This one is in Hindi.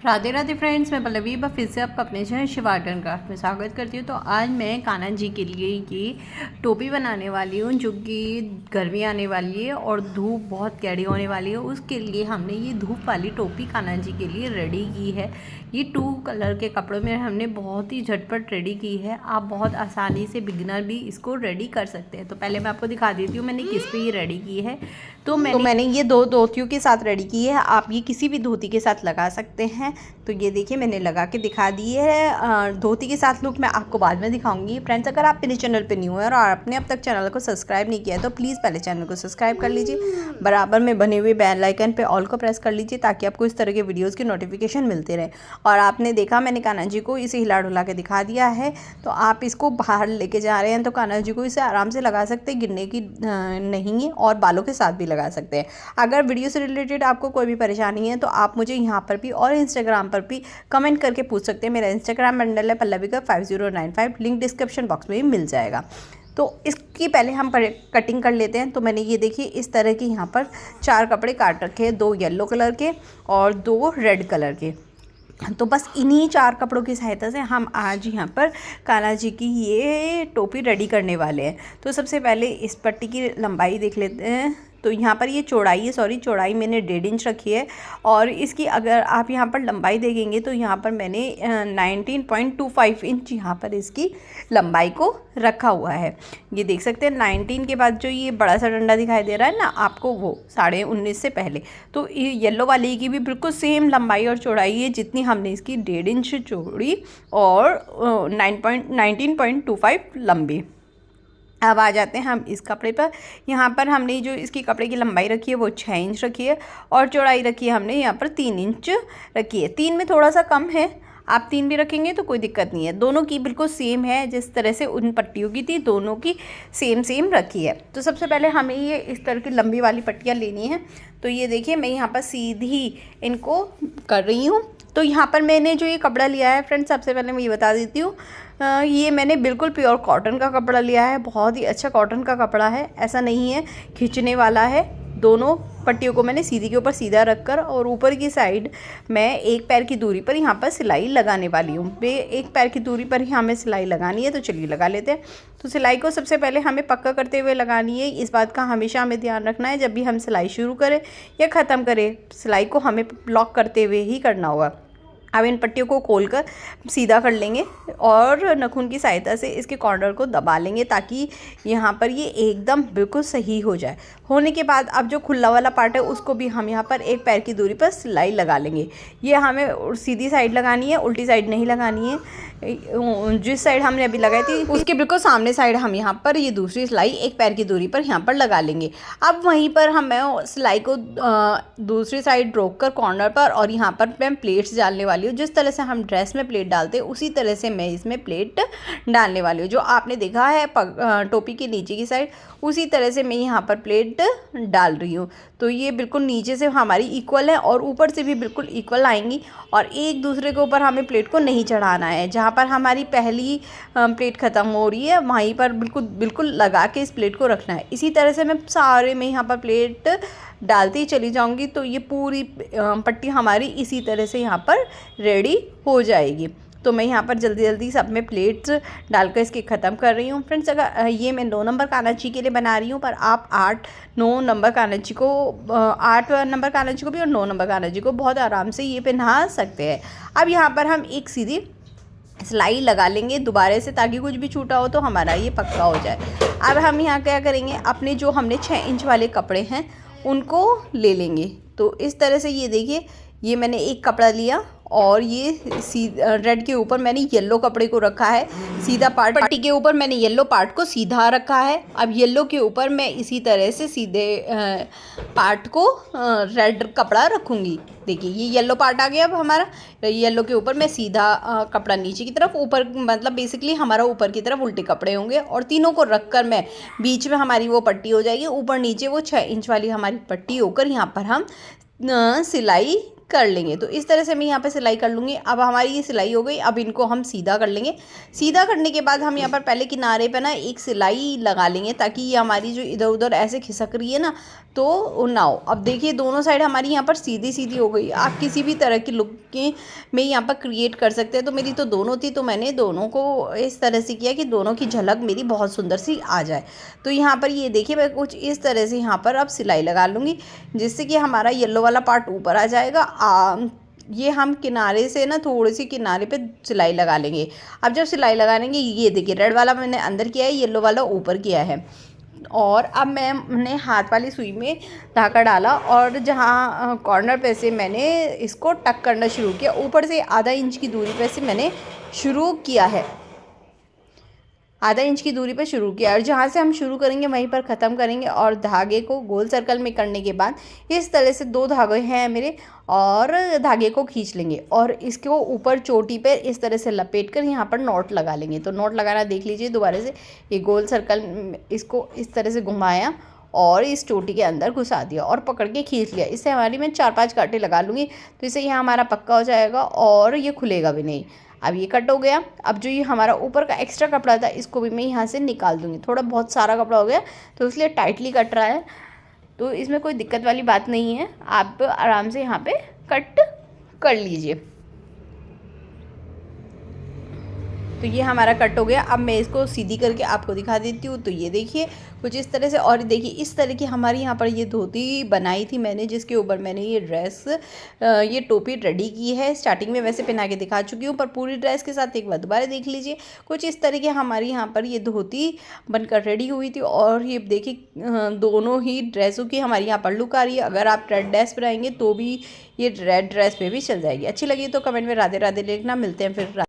राधे राधे फ्रेंड्स, मैं पल्लवी फिर से आपका अपने channel Shiva art and craft में स्वागत करती हूँ। तो आज मैं कान्हा जी के लिए ये टोपी बनाने वाली हूँ, जो कि गर्मी आने वाली है और धूप बहुत कड़ी होने वाली है। उसके लिए हमने ये धूप वाली टोपी कान्हा जी के लिए रेडी की है। ये 2 कलर के कपड़ों में हमने बहुत ही झटपट रेडी की है। आप बहुत आसानी से बिगिनर भी इसको रेडी कर सकते हैं। तो पहले मैं आपको दिखा देती हूँ मैंने किस पे ये रेडी की है। तो मैंने ये 2 धोतियों के साथ रेडी की है। आप ये किसी भी धोती के साथ लगा सकते हैं। तो ये देखिए मैंने लगा के दिखा दी है। धोती के साथ लुक मैं आपको बाद में दिखाऊंगी। फ्रेंड्स, अगर आप मेरे चैनल पे न्यू है और आपने अब तक चैनल को सब्सक्राइब नहीं किया है तो प्लीज़ पहले चैनल को सब्सक्राइब कर लीजिए। बराबर में बने हुए बेल आइकन पे ऑल को प्रेस कर लीजिए ताकि आपको इस तरह के वीडियोज़ की नोटिफिकेशन मिलते रहे। और आपने देखा मैंने कान्हा जी को इसे हिला डुला के दिखा दिया है। तो आप इसको बाहर लेके जा रहे हैं तो कान्हा जी को इसे आराम से लगा सकते हैं, गिरने की नहीं है, और बालों के साथ भी लगा सकते हैं। अगर वीडियो से रिलेटेड आपको कोई भी परेशानी है तो आप मुझे यहाँ पर भी और इंस्टाग्राम पर भी कमेंट करके पूछ सकते हैं। मेरा इंस्टाग्राम हैंडल है पल्लवी का 5095, लिंक डिस्क्रिप्शन बॉक्स में भी मिल जाएगा। तो इसकी पहले हम कटिंग कर लेते हैं। तो मैंने ये देखिए इस तरह के यहाँ पर 4 कपड़े काट रखे हैं, 2 येलो कलर के और 2 रेड कलर के। तो बस इन्हीं 4 कपड़ों की सहायता से हम आज यहाँ पर कान्हा जी की ये टोपी रेडी करने वाले हैं। तो सबसे पहले इस पट्टी की लंबाई देख लेते हैं। तो यहाँ पर ये चौड़ाई है, चौड़ाई मैंने 1.5 इंच रखी है। और इसकी अगर आप यहाँ पर लंबाई देखेंगे तो यहाँ पर मैंने 19.25 इंच यहाँ पर इसकी लंबाई को रखा हुआ है। ये देख सकते हैं 19 के बाद जो ये बड़ा सा डंडा दिखाई दे रहा है ना आपको, वो 19.5 से पहले। तो ये येलो वाली की भी बिल्कुल सेम लंबाई और चौड़ाई है जितनी हमने इसकी 1.5 इंच चौड़ी और 19.25 लंबी। अब आ जाते हैं हम इस कपड़े पर। यहाँ पर हमने जो इसकी कपड़े की लंबाई रखी है वो 6 इंच रखी है और चौड़ाई रखी है हमने यहाँ पर 3 इंच रखी है। 3 में थोड़ा सा कम है, आप 3 भी रखेंगे तो कोई दिक्कत नहीं है। दोनों की बिल्कुल सेम है, जिस तरह से उन पट्टियों की थी दोनों की सेम रखी है। तो सबसे पहले हमें ये इस तरह की लंबी वाली पट्टियाँ लेनी है। तो ये देखिए मैं यहाँ पर सीधी इनको कर रही हूँ। तो यहाँ पर मैंने जो ये कपड़ा लिया है फ्रेंड्स, सबसे पहले मैं ये बता देती हूँ, ये मैंने बिल्कुल प्योर कॉटन का कपड़ा लिया है। बहुत ही अच्छा कॉटन का कपड़ा है, ऐसा नहीं है खींचने वाला है। दोनों पट्टियों को मैंने सीधी के ऊपर सीधा रखकर और ऊपर की साइड मैं 1 पैर की दूरी पर यहाँ पर सिलाई लगाने वाली हूँ। 1 पैर की दूरी पर ही हमें सिलाई लगानी है। तो चलिए लगा लेते हैं। तो सिलाई को सबसे पहले हमें पक्का करते हुए लगानी है। इस बात का हमेशा हमें ध्यान रखना है, जब भी हम सिलाई शुरू करें या ख़त्म करें सिलाई को हमें लॉक करते हुए ही करना होगा। अब इन पट्टियों को खोलकर सीधा कर लेंगे और नाखून की सहायता से इसके कॉर्नर को दबा लेंगे ताकि यहाँ पर ये एकदम बिल्कुल सही हो जाए। होने के बाद अब जो खुला वाला पार्ट है उसको भी हम यहाँ पर 1 पैर की दूरी पर सिलाई लगा लेंगे। ये हमें सीधी साइड लगानी है, उल्टी साइड नहीं लगानी है। जिस साइड हमने अभी लगाई थी उसके बिल्कुल सामने साइड हम यहाँ पर ये दूसरी सिलाई 1 पैर की दूरी पर यहाँ पर लगा लेंगे। अब वहीं पर हम सिलाई को दूसरी साइड रोककर कॉर्नर पर और यहाँ पर मैं प्लेट्स डालने वाली हूँ। जिस तरह से हम ड्रेस में प्लेट डालते हैं उसी तरह से मैं इसमें प्लेट डालने वाली हूँ। जो आपने देखा है टोपी के नीचे की साइड, उसी तरह से मैं यहाँ पर प्लेट डाल रही हूँ। तो ये बिल्कुल नीचे से हमारी इक्वल है और ऊपर से भी बिल्कुल इक्वल आएंगी और एक दूसरे के ऊपर हमें प्लेट को नहीं चढ़ाना है। जहाँ पर हमारी पहली प्लेट ख़त्म हो रही है वहीं पर बिल्कुल लगा के इस प्लेट को रखना है। इसी तरह से मैं सारे में यहाँ पर प्लेट डालती ही चली जाऊंगी। तो ये पूरी पट्टी हमारी इसी तरह से यहाँ पर रेडी हो जाएगी। तो मैं यहाँ पर जल्दी सब में प्लेट्स डालकर इसके ख़त्म कर रही हूँ। फ्रेंड्स, अगर ये मैं 9 नंबर कान्हा जी के लिए बना रही हूँ, पर आप 8-9 नंबर कान्हा जी को 8 नंबर कान्हा जी को भी और 9 नंबर कान्हा जी को बहुत आराम से ये पहना सकते हैं। अब यहाँ पर हम एक सीधी सिलाई लगा लेंगे दोबारा से ताकि कुछ भी छूटा हो तो हमारा ये पक्का हो जाए। अब हम यहाँ क्या करेंगे, अपने जो हमने 6 इंच वाले कपड़े हैं उनको ले लेंगे। तो इस तरह से ये देखिए, ये मैंने एक कपड़ा लिया और ये रेड के ऊपर मैंने येलो कपड़े को रखा है सीधा पार्ट, पट्टी के ऊपर मैंने येलो पार्ट को सीधा रखा है। अब येलो के ऊपर मैं इसी तरह से सीधे पार्ट को रेड कपड़ा रखूँगी। देखिए ये येलो पार्ट आ गया। अब हमारा येलो के ऊपर मैं सीधा कपड़ा नीचे की तरफ, ऊपर मतलब बेसिकली हमारा ऊपर की तरफ उल्टे कपड़े होंगे और तीनों को रखकर मैं बीच में हमारी वो पट्टी हो जाएगी। ऊपर नीचे वो 6 इंच वाली हमारी पट्टी होकर यहाँ पर हम सिलाई कर लेंगे। तो इस तरह से मैं यहाँ पे सिलाई कर लूँगी। अब हमारी ये सिलाई हो गई। अब इनको हम सीधा कर लेंगे। सीधा करने के बाद हम यहाँ पर पहले किनारे पे ना एक सिलाई लगा लेंगे, ताकि ये हमारी जो इधर उधर ऐसे खिसक रही है ना तो ना हो। अब देखिए दोनों साइड हमारी यहाँ पर सीधी सीधी हो गई। आप किसी भी तरह की लुक के में यहाँ पर क्रिएट कर सकते हैं। तो मेरी तो दोनों थी, तो मैंने दोनों को इस तरह से किया कि दोनों की झलक मेरी बहुत सुंदर सी आ जाए। तो यहाँ पर ये देखिए मैं कुछ इस तरह से यहाँ पर अब सिलाई लगा लूँगी, जिससे कि हमारा येलो वाला पार्ट ऊपर आ जाएगा। ये हम किनारे से ना थोड़ी सी किनारे पे सिलाई लगा लेंगे। अब जब सिलाई लगा लेंगे, ये देखिए रेड वाला मैंने अंदर किया है, येलो वाला ऊपर किया है। और अब मैंने हाथ वाली सुई में धागा डाला और जहाँ कॉर्नर पे से मैंने इसको टक करना शुरू किया। ऊपर से आधा इंच की दूरी पे से मैंने शुरू किया है, आधा इंच की दूरी पर शुरू किया। और जहाँ से हम शुरू करेंगे वहीं पर ख़त्म करेंगे। और धागे को गोल सर्कल में करने के बाद इस तरह से 2 धागे हैं मेरे, और धागे को खींच लेंगे और इसको ऊपर चोटी पर इस तरह से लपेट कर यहाँ पर नॉट लगा लेंगे। तो नॉट लगाना देख लीजिए दोबारा से। ये गोल सर्कल इसको इस तरह से घुमाया और इस चोटी के अंदर घुसा दिया और पकड़ के खींच लिया। इससे हमारी मैं 4-5 कांटे लगा लूँगी, तो इससे यहाँ हमारा पक्का हो जाएगा और ये खुलेगा भी नहीं। अब ये कट हो गया। अब जो ये हमारा ऊपर का एक्स्ट्रा कपड़ा था, इसको भी मैं यहाँ से निकाल दूँगी। थोड़ा बहुत सारा कपड़ा हो गया तो इसलिए टाइटली कट रहा है, तो इसमें कोई दिक्कत वाली बात नहीं है। आप आराम से यहाँ पे कट कर लीजिए। तो ये हमारा कट हो गया। अब मैं इसको सीधी करके आपको दिखा देती हूँ। तो ये देखिए कुछ इस तरह से। और देखिए इस तरह की हमारी यहाँ पर ये धोती बनाई थी मैंने, जिसके ऊपर मैंने ये ड्रेस ये टोपी रेडी की है। स्टार्टिंग में वैसे पहना के दिखा चुकी हूँ, पर पूरी ड्रेस के साथ एक बार दोबारा देख लीजिए। कुछ इस तरह की हमारी यहाँ पर ये धोती बनकर रेडी हुई थी। और ये देखिए दोनों ही ड्रेसों की हमारी यहाँ पर लुक आ रही है। अगर आप रेड ड्रेस पर आएंगे तो भी ये रेड ड्रेस पे भी चल जाएगी। अच्छी लगी तो कमेंट में राधे राधे लिखना। मिलते हैं फिर।